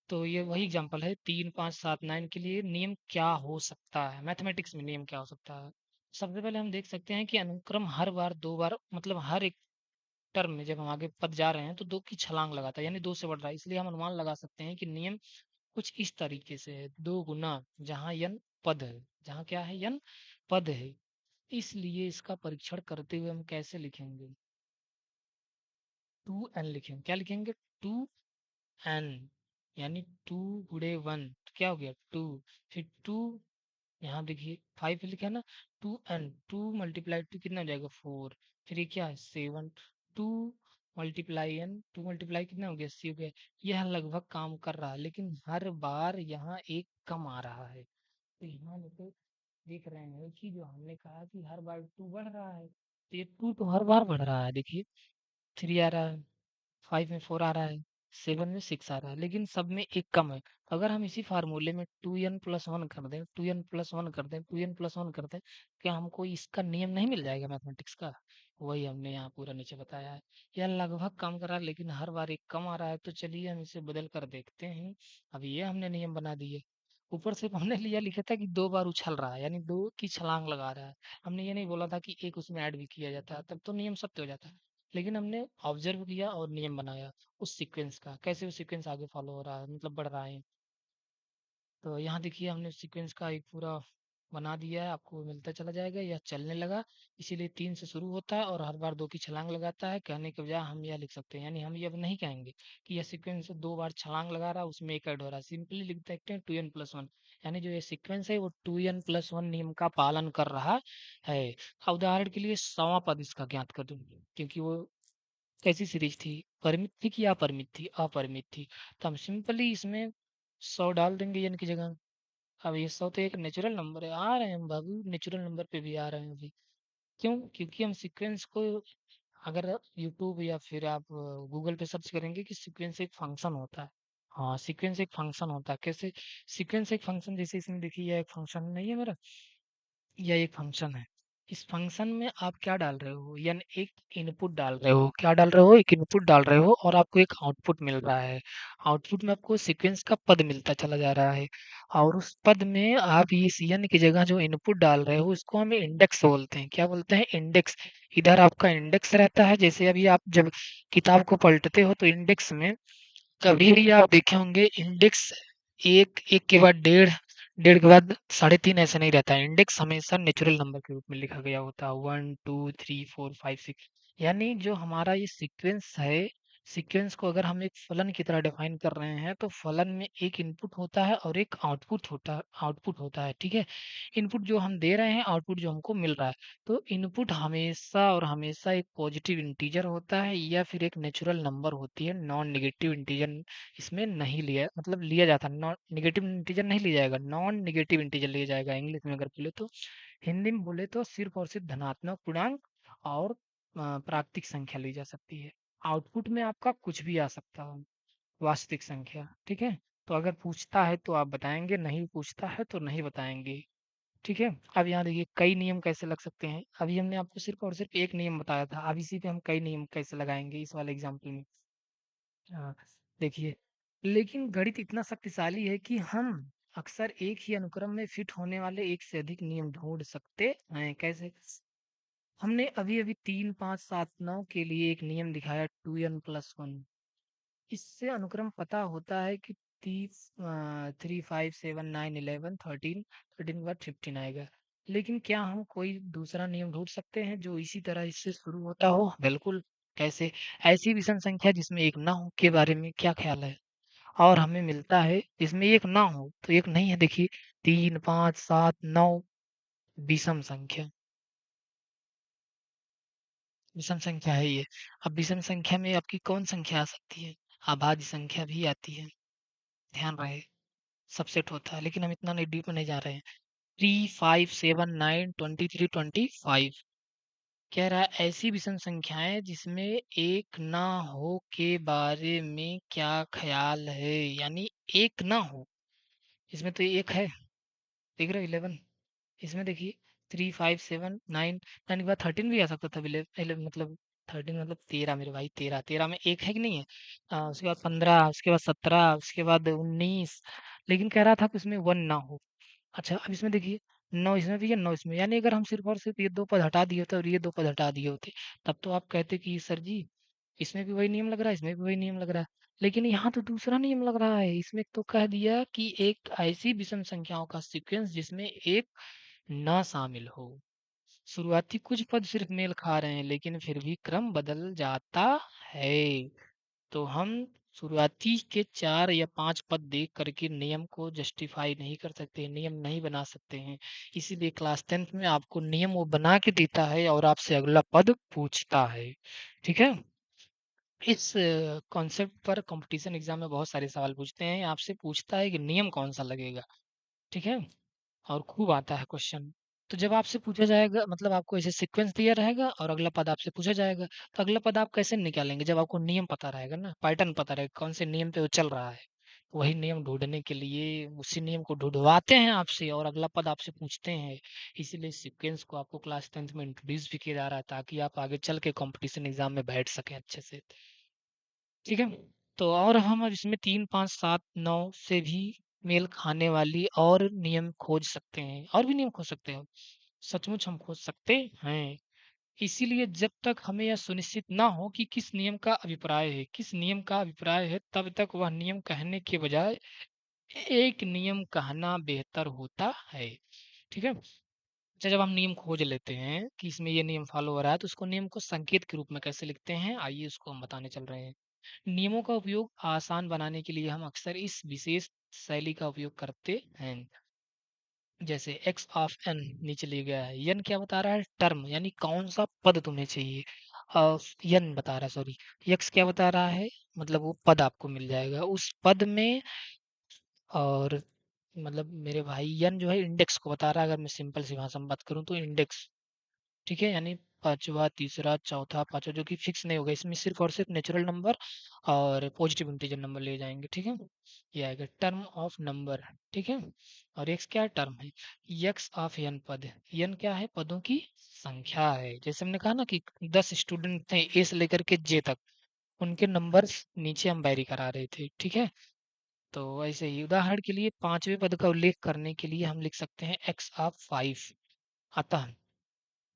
तो ये वही एग्जांपल है, 3 5 7 9 के लिए नियम क्या हो सकता है, मैथमेटिक्स में नियम क्या हो सकता है। सबसे पहले हम देख सकते हैं कि अनुक्रम हर बार 2 बार, मतलब हर एक टर्म में जब हम आगे पद जा रहे हैं, तो 2 की छलांग लगाता है, यानी 2 से बढ़ रहा है। इसलिए हम अनुमान लगा सकते हैं कि नियम कुछ इस तरीके से है, 2 गुना, जहाँ यन पद है, जहाँ क्या है? यन पद है। इसलिए इसका परीक्षण करते हुए हम कैसे लिखेंगे? 2n लिखेंगे। क्या लिखेंगे? टू एन, यानी टू गुड़े वन तो क्या हो गया टू, फिर टू, यहाँ देखिए 5 लिखा है ना, two n, two multiply two कितना हो जाएगा 4, फिर ये क्या है 7, two multiply n, two multiply कितना हो गया सी हो गया। यह लगभग काम कर रहा है, लेकिन हर बार यहाँ एक कम आ रहा है। तो यहाँ देखो, देख रहे हैं कि जो हमने कहा कि हर बार टू बढ़ रहा है, तो ये टू तो हर बार बढ़ रहा है। देखिए 3 आ रहा है, 5 में 4 आ रहा है, 7 में 6 आ रहा है, लेकिन सब में एक कम है। तो अगर हम इसी फार्मूले में 2n+1 कर दें, 2n+1 कर दें, 2n+1 कर दें, क्या हमको इसका नियम नहीं मिल जाएगा मैथमेटिक्स का? वही हमने यहाँ पूरा नीचे बताया है। यह लगभग कम कर रहा है, लेकिन हर बार एक कम आ रहा है, तो चलिए हम इसे बदल कर देखते हैं। अब ये हमने नियम बना दिए। ऊपर से हमने लिया लिखा था कि 2 बार उछल रहा है, यानी 2 की छलांग लगा रहा है। हमने ये नहीं बोला था कि एक उसमें ऐड भी किया जाता है, तब तो नियम सत्य हो जाता है। लेकिन हमने ऑब्जर्व किया और नियम बनाया उस सीक्वेंस का, कैसे वो सीक्वेंस आगे फॉलो हो रहा है, मतलब बढ़ रहा है। तो यहाँ देखिए हमने सीक्वेंस का एक पूरा बना दिया है, आपको मिलता चला जाएगा, यह चलने लगा। इसीलिए 3 से शुरू होता है और हर बार 2 की छलांग लगाता है। कहने के बजाय हम यह लिख सकते हैं, यानी हम ये अब नहीं कहेंगे कि यह सीक्वेंस 2 बार छलांग लगा रहा है, उसमें एक ऐड हो रहा है। सिंपली लिख सकते हैं 2n+1, यानी जो ये सीक्वेंस है वो 2n+1 नियम का पालन कर रहा है। उदाहरण के लिए 100वां पद इसका ज्ञात कर दूं, क्योंकि वो कैसी सीरीज थी, परिमित थी कि अपरिमित थी, अपरिमित थी। तो हम सिंपली इसमें 100 डाल देंगे n की जगह। अब ये 100 तो एक नेचुरल नंबर है, आ रहे हैं हम बाबू, नेचुरल नंबर पे भी आ रहे हैं अभी। क्यों? क्योंकि हम सीक्वेंस को, अगर आप यूट्यूब या फिर आप गूगल पे सर्च करेंगे कि सीक्वेंस एक फंक्शन होता है। हाँ, सीक्वेंस एक फंक्शन होता है। कैसे सीक्वेंस एक फंक्शन? जैसे इसमें देखिए, यह एक फंक्शन नहीं है मेरा, यह एक फंक्शन है। इस फंक्शन में आप क्या डाल रहे हो, यानी एक इनपुट डाल रहे हो। क्या डाल रहे हो? एक इनपुट डाल रहे हो और आपको एक आउटपुट मिल रहा है। आउटपुट में आपको सीक्वेंस का पद मिलता चला जा रहा है, और उस पद में आप ये cn की जगह जो इनपुट डाल रहे हो, इसको हम इंडेक्स बोलते हैं। क्या बोलते हैं? इंडेक्स। इधर आपका इंडेक्स रहता है, जैसे अभी आप जब किताब को पलटते हो तो इंडेक्स में कभी भी आप देखे होंगे, इंडेक्स एक, एक के बाद डेढ़, डेढ़ के बाद 3.5, ऐसा नहीं रहता है। इंडेक्स हमेशा नेचुरल नंबर के रूप में लिखा गया होता है, 1 2 3 4 5 6। यानी जो हमारा ये सीक्वेंस है, सीक्वेंस को अगर हम एक फलन की तरह डिफाइन कर रहे हैं, तो फलन में एक इनपुट होता है और एक आउटपुट होता है, ठीक है। इनपुट जो हम दे रहे हैं, आउटपुट जो हमको मिल रहा है। तो इनपुट हमेशा और हमेशा एक पॉजिटिव इंटीजर होता है, या फिर एक नेचुरल नंबर होती है। नॉन नेगेटिव इंटीजर इसमें नहीं लिया, मतलब लिया जाता है, नॉन नेगेटिव इंटीजर नहीं लिया जाएगा, नॉन नेगेटिव इंटीजर लिया जाएगा इंग्लिश में अगर बोले तो। हिंदी में बोले तो सिर्फ और सिर्फ धनात्मक पूर्णांक और प्राकृतिक संख्या ली जा सकती है। आउटपुट में आपका कुछ भी आ सकता है, वास्तविक संख्या, ठीक है। तो अगर पूछता है तो आप बताएंगे, नहीं पूछता है तो नहीं बताएंगे, ठीक है। अब यहाँ देखिए कई नियम कैसे लग सकते हैं। अभी हमने आपको सिर्फ और सिर्फ एक नियम बताया था, अब इसी पे हम कई नियम कैसे लगाएंगे इस वाले एग्जाम्पल में। हाँ, देखिए, लेकिन गणित इतना शक्तिशाली है कि हम अक्सर एक ही अनुक्रम में फिट होने वाले एक से अधिक नियम ढूंढ सकते हैं। कैसे? हमने अभी अभी 3 5 7 9 के लिए एक नियम दिखाया, 2n+1। इससे अनुक्रम पता होता है कि 3 5 7 9 11 13, 13 के बाद 15 आएगा। लेकिन क्या हम कोई दूसरा नियम ढूंढ सकते हैं जो इसी तरह इससे शुरू होता हो? बिल्कुल। कैसे? ऐसी विषम संख्या जिसमें एक ना हो के बारे में क्या ख्याल है? और हमें मिलता है जिसमें एक ना हो, तो एक नहीं है, देखिए 3 5 7 9 विषम संख्या, विषम संख्या है ये। अब विषम संख्या में आपकी कौन संख्या आ सकती है? अभाज्य संख्या भी आती है, ध्यान रहे। सबसेट होता है, लेकिन हम इतना नहीं डीप में नहीं जा रहे हैं। 3 5 7 9 23 25 कह रहा है ऐसी विषम संख्याएं जिसमें एक ना हो के बारे में क्या ख्याल है, यानी एक ना हो। इसमें तो एक है, देख रहे हो 11। इसमें देखिए 3 5 7 9, 9 के बाद 13 भी आ सकता था, 11 मतलब 13 मतलब 13 मेरे भाई, 13, 13 में एक है कि नहीं है? उसके बाद 15, उसके बाद 17, उसके बाद 19। लेकिन कह रहा था कि उसमें वन ना हो। अच्छा, अब इसमें देखिए 9 इसमें भी है, 9 इसमें, यानी अगर हम सिर्फ और सिर्फ ये दो पद हटा दिए होते और ये दो पद हटा दिए होते, तब तो आप कहते कि सर जी इसमें भी वही नियम लग रहा है, इसमें भी वही नियम लग रहा है। लेकिन यहाँ तो दूसरा नियम लग रहा है, इसमें तो कह दिया कि एक ऐसी विषम संख्याओं का सीक्वेंस जिसमें एक ना शामिल हो। शुरुआती कुछ पद सिर्फ मेल खा रहे हैं, लेकिन फिर भी क्रम बदल जाता है। तो हम शुरुआती के 4 या 5 पद देख करके नियम को जस्टिफाई नहीं कर सकते, नियम नहीं बना सकते हैं। इसीलिए क्लास 10th में आपको नियम वो बना के देता है और आपसे अगला पद पूछता है। ठीक है? इस कॉन्सेप्ट पर कंपटीशन एग्जाम में बहुत सारे सवाल पूछते हैं। आपसे पूछता है कि नियम कौन-सा लगेगा। ठीक है? और खूब आता है क्वेश्चन। तो जब आपसे पूछा जाएगा मतलब आपको ऐसे सीक्वेंस दिया रहेगा और अगला पद आपसे पूछा जाएगा, तो अगला पद आप कैसे निकालेंगे जब आपको नियम पता रहेगा ना, पैटर्न पता रहेगा कौन से नियम पे वो चल रहा है। वही नियम ढूंढने के लिए उसी नियम को ढूंढवाते हैं आपसे और अगला पद आपसे पूछते हैं। इसीलिए सीक्वेंस को आपको क्लास 10th में इंट्रोड्यूस भी किया जा रहा है ताकि आप आगे चल के कंपटीशन एग्जाम में बैठ सकें अच्छे से। ठीक है? तो और हम अब इसमें 3, 5, 7, 9 से भी मेल खाने वाली और नियम खोज सकते हैं और भी नियम खोज सकते हैं। सचमुच हम खोज सकते हैं। इसीलिए जब तक हमें यह सुनिश्चित ना हो कि किस नियम का अभिप्राय है, किस नियम का अभिप्राय है, तब तक वह नियम कहने के बजाय एक नियम कहना बेहतर होता है। ठीक है? अच्छा, जब हम नियम खोज लेते हैं कि इसमें ये नियम फॉलो हो रहा है, तो उसको नियम को संकेत के रूप में कैसे लिखते हैं, आइए उसको हम बताने चल रहे हैं। नियमों का उपयोग आसान बनाने के लिए हम अक्सर इस विशेष शैली का उपयोग करते हैं। जैसे एक्स ऑफ एन नीचे लिया गया है, एन क्या बता रहा है, टर्म यानी कौन सा पद तुम्हें चाहिए। एन बता रहा है, सॉरी, एक्स क्या बता रहा है, मतलब वो पद आपको मिल जाएगा उस पद में। और मतलब मेरे भाई एन जो है इंडेक्स को बता रहा है, अगर मैं सिंपल सी भाषा में बात करूं तो इंडेक्स। ठीक है? यानी पाँचवा, तीसरा, चौथा, पाँचवा जो कि फिक्स नहीं होगा। इसमें सिर्फ़ और सिर्फ़ नेचुरल नंबर और पॉजिटिव इंटीजर नंबर लिए जाएँगे। ठीक है? ये आएगा टर्म ऑफ नंबर। ठीक है? और एक्स क्या है? टर्म है। एक्स ऑफ एन पद। एन क्या है? पदों की संख्या है। जैसे हमने कहा ना कि 10 स्टूडेंट थे ए से लेकर के जे तक, उनके नंबर्स नीचे हम वेरी करा रहे थे। ठीक है? तो ऐसे ही उदाहरण के लिए 5वें पद का उल्लेख करने के लिए हम लिख सकते हैं एक्स ऑफ 5। अतः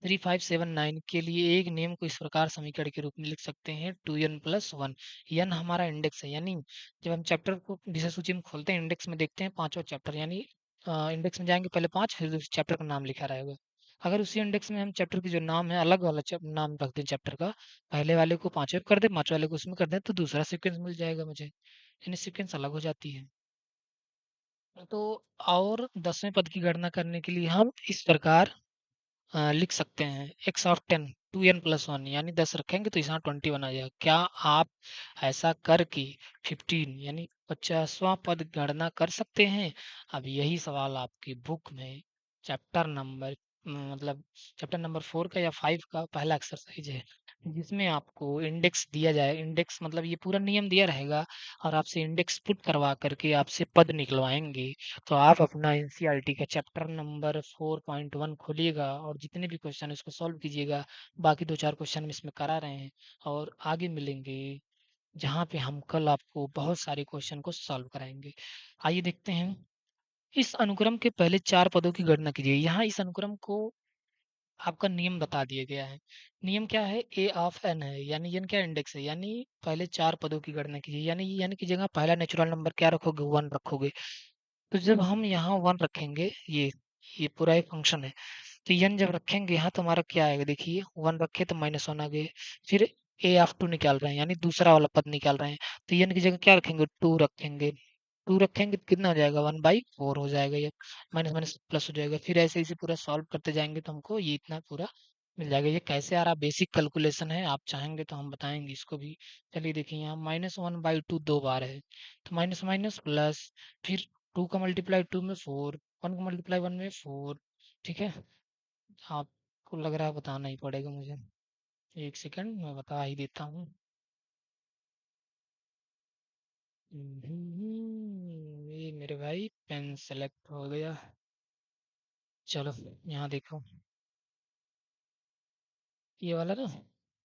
3579 के लिए एक नियम को इस प्रकार समीकरण के रूप में लिख सकते हैं 2n+1। n हमारा इंडेक्स है, यानी जब हम चैप्टर को विषय सूची में खोलते हैं इंडेक्स में देखते हैं पांचवा चैप्टर, यानी इंडेक्स में जाएंगे पहले 5 फिर उस चैप्टर का नाम लिखा रहेगा। अगर उसी इंडेक्स में हम चैप्टर की जो नाम है अलग वाला नाम रख दें चैप्टर का, पहले वाले को पांचवें कर दें, पांचवे वाले को उसमें कर दें, तो दूसरा सीक्वेंस मिल जाएगा मुझे, यानी सीक्वेंस अलग हो जाती है। तो और 10वें पद की गणना करने के लिए हम इस प्रकार लिख सकते हैं एक्स ऑफ 10 2n+1, यानी 10 रखेंगे तो यहाँ 21 आ जाएगा। क्या आप ऐसा करके 15 यानी 50वां पद गणना कर सकते हैं? अब यही सवाल आपकी बुक में चैप्टर नंबर मतलब चैप्टर नंबर 4 का या 5 का पहला एक्सरसाइज है, जिसमें आपको इंडेक्स दिया जाए। इंडेक्स मतलब ये पूरा नियम दिया रहेगा और आपसे इंडेक्स पुट करवा करके आपसे पद निकलवाएंगे। तो आप अपना एनसीईआरटी का चैप्टर नंबर 4.1 खोलिएगा और जितने भी क्वेश्चन है उसको सॉल्व कीजिएगा। बाकी 2-4 क्वेश्चन हम इसमें करा रहे हैं और आगे मिलेंगे जहाँ पे हम कल आपको बहुत सारे क्वेश्चन को सॉल्व कराएंगे। आइए देखते हैं। इस अनुक्रम के पहले 4 पदों की गणना कीजिए। यहाँ इस अनुक्रम को आपका नियम बता दिया गया है। नियम क्या है? ए ऑफ एन है, यानी एन क्या इंडेक्स है, यानी पहले 4 पदों की गणना कीजिए। यानी यानी की जगह पहला नेचुरल नंबर क्या रखोगे? 1 रखोगे। तो जब हम यहाँ 1 रखेंगे, ये पूरा एक फंक्शन है, तो एन जब रखेंगे यहाँ तो हमारा क्या आएगा, देखिए 1 रखे तो -1 आ गए। फिर ए ऑफ 2 निकाल रहे हैं, यानी दूसरा वाला पद निकाल रहे हैं, तो एन की जगह क्या रखेंगे? 2 रखेंगे। 2 रखेंगे तो कितना हो जाएगा? 1/4 हो जाएगा, ये माइनस माइनस प्लस हो जाएगा। फिर ऐसे इसे पूरा सॉल्व करते जाएंगे तो हमको ये इतना पूरा मिल जाएगा। ये कैसे आ रहा, बेसिक कैलकुलेशन है, आप चाहेंगे तो हम बताएंगे इसको भी। चलिए देखिए, यहाँ -1/2 2 बार है, तो माइनस माइनस प्लस, फिर 2 का मल्टीप्लाई 2 में 4, 1 का मल्टीप्लाई 1 में 4। ठीक है? आपको लग रहा है बताना ही पड़ेगा मुझे, एक सेकंड मैं बता ही देता हूँ। ये मेरे भाई पेन सेलेक्ट हो गया। चलो यहाँ देखो, ये वाला ना,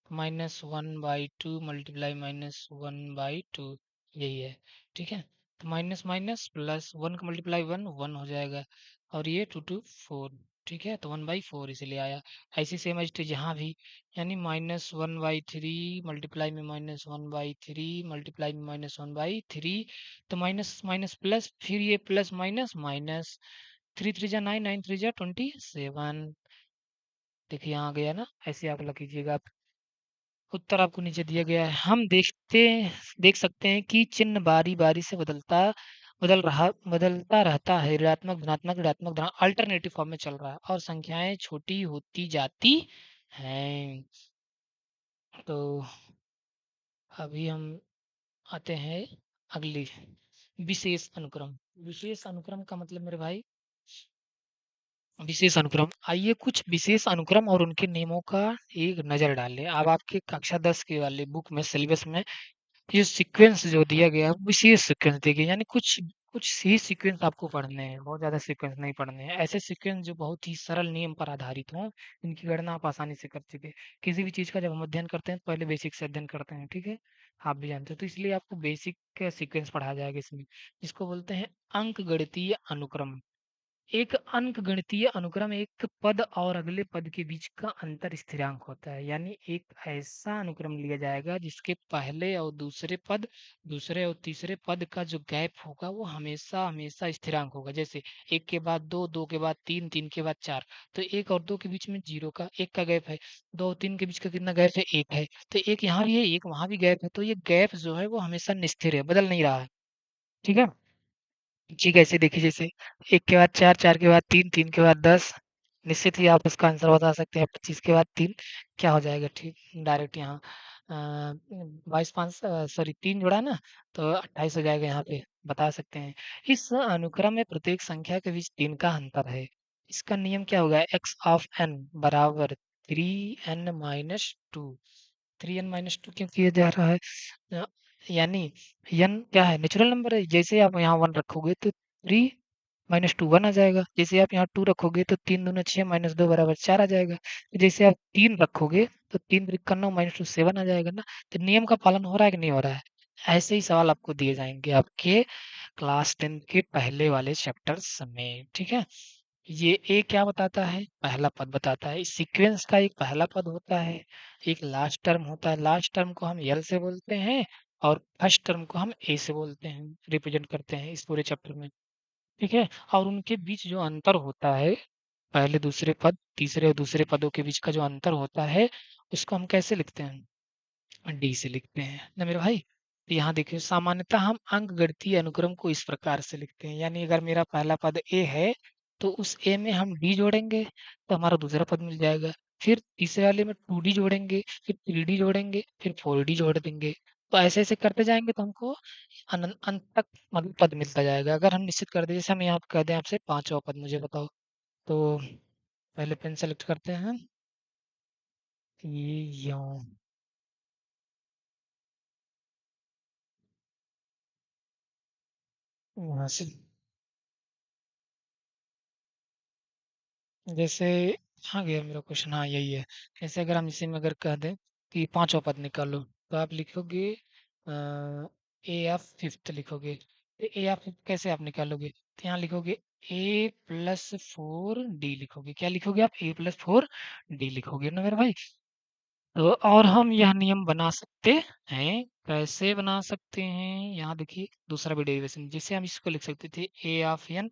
-1/2 मल्टीप्लाई -1/2, यही है। ठीक है? तो माइनस माइनस प्लस 1 का मल्टीप्लाई 1 1 हो जाएगा, और ये 2 2 4। ठीक है? तो 1/4 इसीलिए आया। ऐसी सेम एज यहाँ भी, यानी -1/3 मल्टीप्लाई में -1/3 मल्टीप्लाई में -1/3, तो माइनस माइनस प्लस, फिर ये प्लस माइनस माइनस, 3 3 जा 9, 9 3 जा 27। देखिए यहाँ आ गया ना, ऐसे आप लग कीजिएगा। उत्तर आपको नीचे दिया गया है। हम देख सकते हैं कि चिन्ह बारी बारी से बदलता रहता है, ऋणात्मक धनात्मक ऋणात्मक धना अल्टरनेटिव फॉर्म में चल रहा है और संख्याएं छोटी होती जाती हैं। तो अभी हम आते हैं अगली, विशेष अनुक्रम। विशेष अनुक्रम का मतलब मेरे भाई, विशेष अनुक्रम, आइए कुछ विशेष अनुक्रम और उनके नियमों का एक नजर डालें। अब आपके कक्षा 10 के वाले बुक में, सिलेबस में ये सीक्वेंस जो दिया गया है वो विशेष सीक्वेंस दिए गए, यानी कुछ कुछ ही सीक्वेंस आपको पढ़ने हैं, बहुत ज्यादा सीक्वेंस नहीं पढ़ने हैं। ऐसे सीक्वेंस जो बहुत ही सरल नियम पर आधारित हों, इनकी गणना आप आसानी से कर सके। किसी भी चीज का जब हम अध्ययन करते हैं तो पहले बेसिक से अध्ययन करते हैं, ठीक है, आप भी जानते हो। तो इसलिए आपको बेसिक सीक्वेंस पढ़ाया जाएगा इसमें, जिसको बोलते हैं अंक गणितीय अनुक्रम। एक अंकगणितीय अनुक्रम एक पद और अगले पद के बीच का अंतर स्थिरांक होता है, यानी एक ऐसा अनुक्रम लिया जाएगा जिसके पहले और दूसरे पद, दूसरे और तीसरे पद का जो गैप होगा वो हमेशा हमेशा स्थिरांक होगा। जैसे एक के बाद दो, दो के बाद तीन, तीन के बाद चार, तो एक और दो के बीच में जीरो का एक का गैप है। दो और तीन के बीच का कितना गैप है? एक है। तो एक यहाँ भी है, एक वहां भी गैप है, तो ये गैप जो है वो हमेशा निस्थिर है, बदल नहीं रहा है, ठीक है। जी, कैसे देखिए, जैसे एक के बाद चार, चार के बाद तीन, तीन के बाद 10, निश्चित ही आप इसका आंसर बता सकते हैं। 25 के बाद तीन क्या हो जाएगा? ठीक, डायरेक्ट यहाँ 22 5 सॉरी 3 जोड़ा ना, तो 28 हो जाएगा, यहाँ पे बता सकते हैं। इस अनुक्रम में प्रत्येक संख्या के बीच 3 का अंतर है। इसका नियम क्या होगा? x ऑफ n बराबर 3n-2। 3n-2 क्यों किया जा रहा है? अ, यानी n क्या है? नेचुरल नंबर है। जैसे आप यहाँ 1 रखोगे तो 3 - 2 1 आ जाएगा। जैसे आप यहाँ 2 रखोगे तो 3 दूना 6 -2 बराबर 4 आ जाएगा। तो जैसे आप 3 रखोगे तो 3 त्रिक 9 -2 7 आ जाएगा ना। तो नियम का पालन हो रहा है कि नहीं हो रहा है? ऐसे ही सवाल आपको दिए जाएंगे आपके क्लास 10 के पहले वाले चैप्टर्स में, ठीक है। ये ए क्या बताता है? पहला पद बताता है। इस सीक्वेंस का एक पहला पद होता है, एक लास्ट टर्म होता है। लास्ट टर्म को हम एल से बोलते हैं और फर्स्ट टर्म को हम ए से बोलते हैं, रिप्रेजेंट करते हैं इस पूरे चैप्टर में, ठीक है। और उनके बीच जो अंतर होता है, पहले दूसरे पद, तीसरे और दूसरे पदों के बीच का जो अंतर होता है, उसको हम कैसे लिखते हैं? डी से लिखते हैं ना मेरे भाई। तो यहाँ देखिए, सामान्यतः हम अंकगणितीय अनुक्रम को इस प्रकार से लिखते हैं, यानी अगर मेरा पहला पद ए है तो उस ए में हम डी जोड़ेंगे तो हमारा दूसरा पद मिल जाएगा। फिर तीसरे वाले में 2d जोड़ेंगे, फिर 3d जोड़ेंगे, फिर 4d जोड़ देंगे। तो ऐसे ऐसे करते जाएंगे तो हमको अंत तक मतलब पद मिलता जाएगा। अगर हम निश्चित कर दें, जैसे हम यहाँ कह दें आपसे पांचवा पद मुझे बताओ, तो पहले पेन सेलेक्ट करते हैं, ये यूं, यहाँ से, जैसे आ गया मेरा क्वेश्चन, हाँ यही है। जैसे अगर हम इसी में अगर कह दें कि पांचवा पद निकालो, तो आप लिखोगे ए ऑफ फिफ्थ लिखोगे। तो ए ऑफ फिफ्थ कैसे आप निकालोगे? तो यहाँ लिखोगे A+4D लिखोगे। क्या लिखोगे आप? A+4D लिखोगे ना मेरे भाई। तो और हम यह नियम बना सकते हैं, कैसे बना सकते हैं? यहाँ देखिए दूसरा भी डेरिवेशन, जैसे हम इसको लिख सकते थे ए ऑफ एन,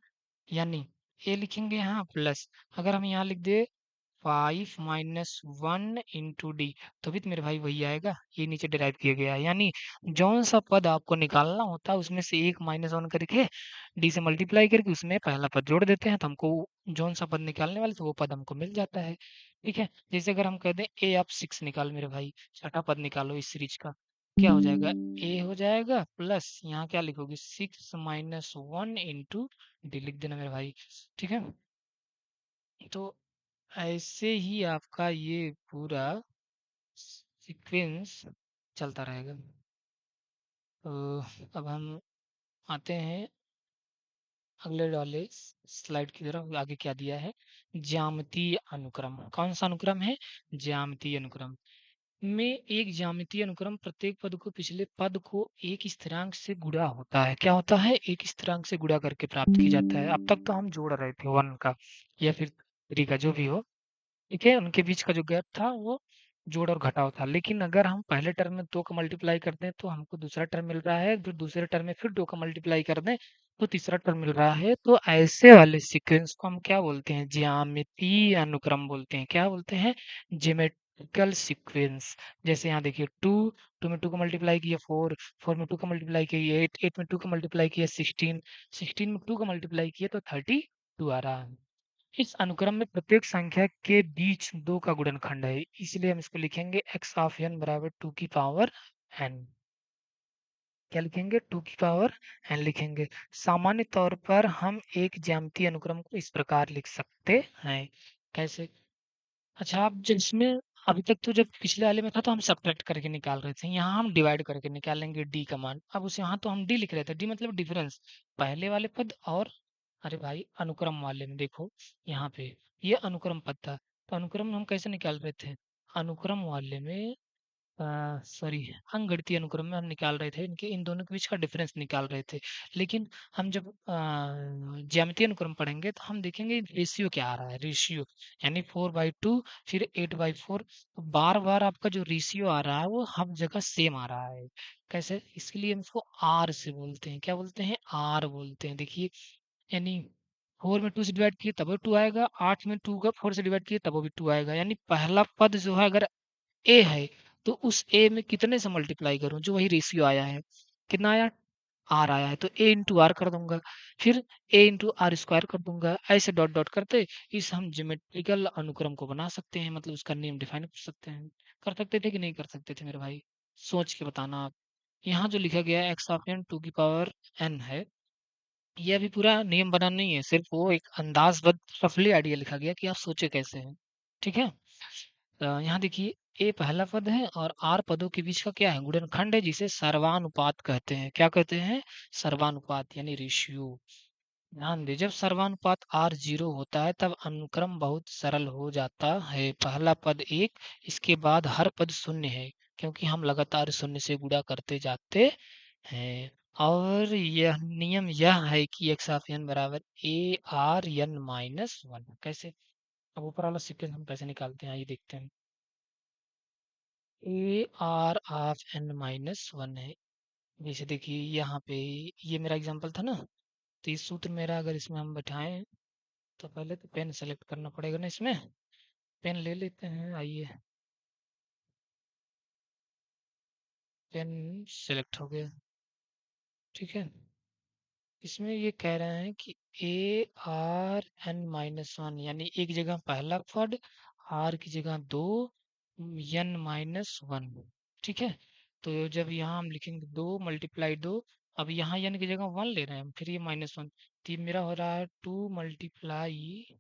यानी ए लिखेंगे यहाँ प्लस, अगर हम यहाँ लिख दे 5 - 1 × D, तो भी तो मेरे भाई वही आएगा। ये नीचे डिराइव किया गया है, यानी जौन सा पद आपको निकालना होता है उसमें से एक -1 करके डी से मल्टीप्लाई करके उसमें पहला पद जोड़ देते हैं, तो हमको जौन सा पद निकालने वाले तो वो पद हमको मिल जाता है, ठीक है। जैसे अगर हम कह दें ए ऑफ 6 निकाल मेरे भाई, छठा पद निकालो इस सीरीज का, क्या हो जाएगा? ए हो जाएगा प्लस यहाँ क्या लिखोगे? 6 - 1 × D लिख देना मेरे भाई, ठीक है। तो ऐसे ही आपका ये पूरा सीक्वेंस चलता रहेगा। तो अब हम आते हैं अगले वाले स्लाइड की तरफ। आगे क्या दिया है? ज्यामितीय अनुक्रम। कौन सा अनुक्रम है? ज्यामितीय अनुक्रम में एक ज्यामितीय अनुक्रम प्रत्येक पद को पिछले पद को एक स्थिरांक से गुणा होता है। क्या होता है? एक स्थिरांक से गुणा करके प्राप्त की जाता है। अब तक तो हम जोड़ रहे थे 1 का या फिर 3 का, जो भी हो, ठीक है। उनके बीच का जो गैप था वो जोड़ और घटाव था। लेकिन अगर हम पहले टर्म में 2 का मल्टीप्लाई करते हैं तो हमको दूसरा टर्म मिल रहा है, फिर दूसरे टर्म में फिर 2 का मल्टीप्लाई कर दें तो तीसरा टर्म मिल रहा है। तो ऐसे वाले सीक्वेंस को हम क्या बोलते हैं? ज्यामितीय अनुक्रम बोलते हैं। क्या बोलते हैं? Numerical sequence. जैसे यहाँ देखिए 2, 2 में 2 को मल्टीप्लाई किया 4, 4 में 2 को मल्टीप्लाई किया 8, 8 में 2 को मल्टीप्लाई किया 16, 16 में 2 को मल्टीप्लाई किया तो 32 आ रहा है। इस अनुक्रम में प्रत्येक संख्या के बीच 2 का गुणनखंड है, इसलिए हम इसको लिखेंगे x ऑफ n बराबर 2 की पावर n। क्या लिखेंगे? 2 की पावर n लिखेंगे। सामान्य तौर पर हम एक ज्यामितीय अनुक्रम को इस प्रकार लिख सकते हैं। कैसे? अच्छा, आप जिसमें अभी तक तो जब पिछले वाले में था तो हम सब्ट्रैक्ट करके निकाल रहे थे, यहाँ हम डिवाइड करके निकालेंगे डी का मान। अब उस यहाँ तो हम डी लिख रहे थे, डी मतलब डिफरेंस पहले वाले पद और, अरे भाई, अनुक्रम वाले में देखो, यहाँ पे ये अनुक्रम पद था, तो अनुक्रम हम कैसे निकाल रहे थे? अनुक्रम वाले में सॉरी, अंकगणितीय अनुक्रम में हम निकाल रहे थे, इनके इन दोनों के बीच का डिफरेंस निकाल रहे थे। लेकिन हम जब ज्यामितीय अनुक्रम पढ़ेंगे तो हम देखेंगे रेशियो क्या आ रहा है, रेशियो यानी 4/2 फिर 8/4। तो बार बार आपका जो रेशियो आ रहा है वो हर जगह सेम आ रहा है। कैसे? इसके लिए हम इसको आर से बोलते हैं। क्या बोलते हैं? आर बोलते हैं। देखिए, यानी 4 में 2 से डिवाइड किए तब भी 2 आएगा, 8 में 2 का 4 से डिवाइड किए तब वो भी 2 आएगा। यानी पहला पद जो है अगर ए है तो उस ए में कितने से मल्टीप्लाई करूं, जो वही रेशियो आया है, कितना आया? आर आया है, तो ए इंटू आर कर दूंगा, फिर ए इंटू आर स्क्वायर कर दूंगा। ऐसे डॉट डॉट करते इस हम ज्योमेट्रिकल अनुक्रम को बना सकते हैं, मतलब उसका नेम डिफाइन कर सकते हैं। कर सकते थे कि नहीं कर सकते थे मेरे भाई? सोच के बताना आप। यहाँ जो लिखा गया है एक्स ऑफ एन 2 की पावर एन है, ये अभी पूरा नियम बना नहीं है, सिर्फ वो एक अंदाजबद्ध रफली आइडिया लिखा गया कि आप सोचे कैसे हैं। ठीक है? यहाँ देखिए, ए पहला पद है और आर पदों के बीच का क्या है? गुणनखंड है, जिसे सर्वानुपात कहते हैं। क्या कहते हैं? सर्वानुपात यानी रेशियो। ध्यान दें, जब सर्वानुपात आर 0 होता है तब अनुक्रम बहुत सरल हो जाता है। पहला पद 1, इसके बाद हर पद शून्य है, क्योंकि हम लगातार शून्य से गुणा करते जाते हैं। और यह नियम यह है कि एक्स ऑफ एन बराबर a r n minus one. कैसे? अब ऊपर वाला सीक्वेंस हम कैसे निकालते हैं, आइए देखते हैं। A r of n minus one है। जैसे देखिए यहाँ पे ये मेरा एग्जांपल था ना, तो इस सूत्र मेरा अगर इसमें हम बैठाएं तो पहले तो पेन सेलेक्ट करना पड़ेगा ना इसमें। पेन ले लेते हैं, आइए। पेन सेलेक्ट हो गया। ठीक है, इसमें ये कह रहे हैं कि a r n minus one, यानी एक जगह पहला पद, आर की जगह 2, एन माइनस वन। ठीक है, तो जब यहाँ हम लिखेंगे 2 × 2, अब यहाँ एन की जगह 1 ले रहे हैं हम, फिर ये -1, तो ये मेरा हो रहा है 2 ×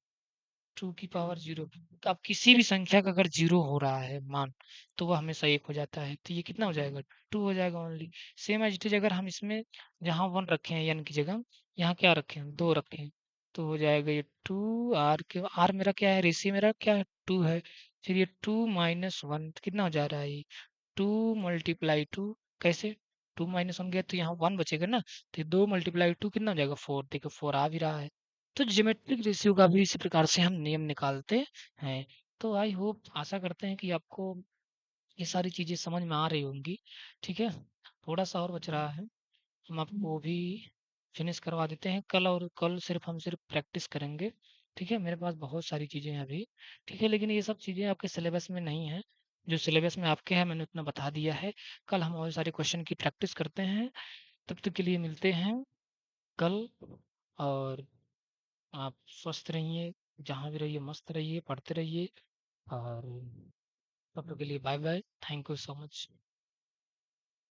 2 की पावर 0। तो अब किसी भी संख्या का अगर 0 हो रहा है मान, तो वह हमेशा 1 हो जाता है, तो ये कितना हो जाएगा? 2 हो जाएगा only. Same as it is, अगर हम इसमें जहाँ 1 रखे हैं एन की जगह, यहाँ क्या रखे हैं? 2 रखे हैं, तो हो जाएगा ये 2 आर के, आर मेरा क्या है? रेशियो मेरा क्या है? 2 है। फिर ये 2 - 1 कितना हो जा रहा है? 2 × 2, कैसे? 2 - 1 गया तो यहाँ 1 बचेगा ना, तो 2 × 2 कितना हो जाएगा? 4। देखो 4 आ भी रहा है। तो ज्योमेट्रिक रेशियो का भी इसी प्रकार से हम नियम निकालते हैं। तो आई होप, आशा करते हैं कि आपको ये सारी चीजें समझ में आ रही होंगी। ठीक है, थोड़ा सा और बच रहा है, हम आपको वो भी फिनिश करवा देते हैं कल, और कल सिर्फ हम सिर्फ प्रैक्टिस करेंगे। ठीक है, मेरे पास बहुत सारी चीज़ें हैं अभी। ठीक है, लेकिन ये सब चीज़ें आपके सिलेबस में नहीं है। जो सिलेबस में आपके है मैंने उतना बता दिया है। कल हम और सारे क्वेश्चन की प्रैक्टिस करते हैं। तब तक के लिए मिलते हैं कल। और आप स्वस्थ रहिए, जहाँ भी रहिए मस्त रहिए, पढ़ते रहिए। और तब तक के लिए bye bye, thank you so much.